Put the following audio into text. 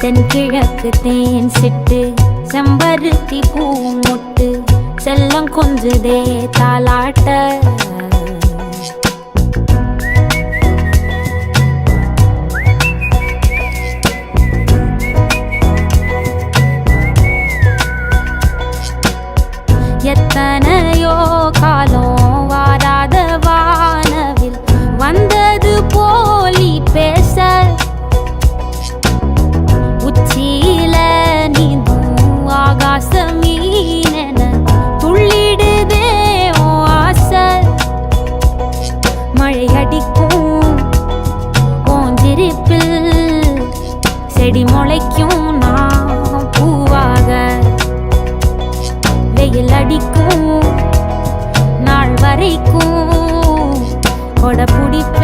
தென்கிழக்கு தேன் சிட்டு செம்பருத்தி பூ முட்டு செல்லம் கொஞ்சுதே தாலாட்ட எத்தனையோ காலம் வாராத வானவில் வந்தது போலி பேச உச்சியில நீந்தும் ஆகாச மீனென துள்ளிடுதே ஆசை மழை அடிக்கும் ஓஞ்சிருப்பில் செடி முளைக்கும் நான் பூவாக வெயில் அடிக்கும் நாள் வரைக்கும் கொடை பிடிப்ப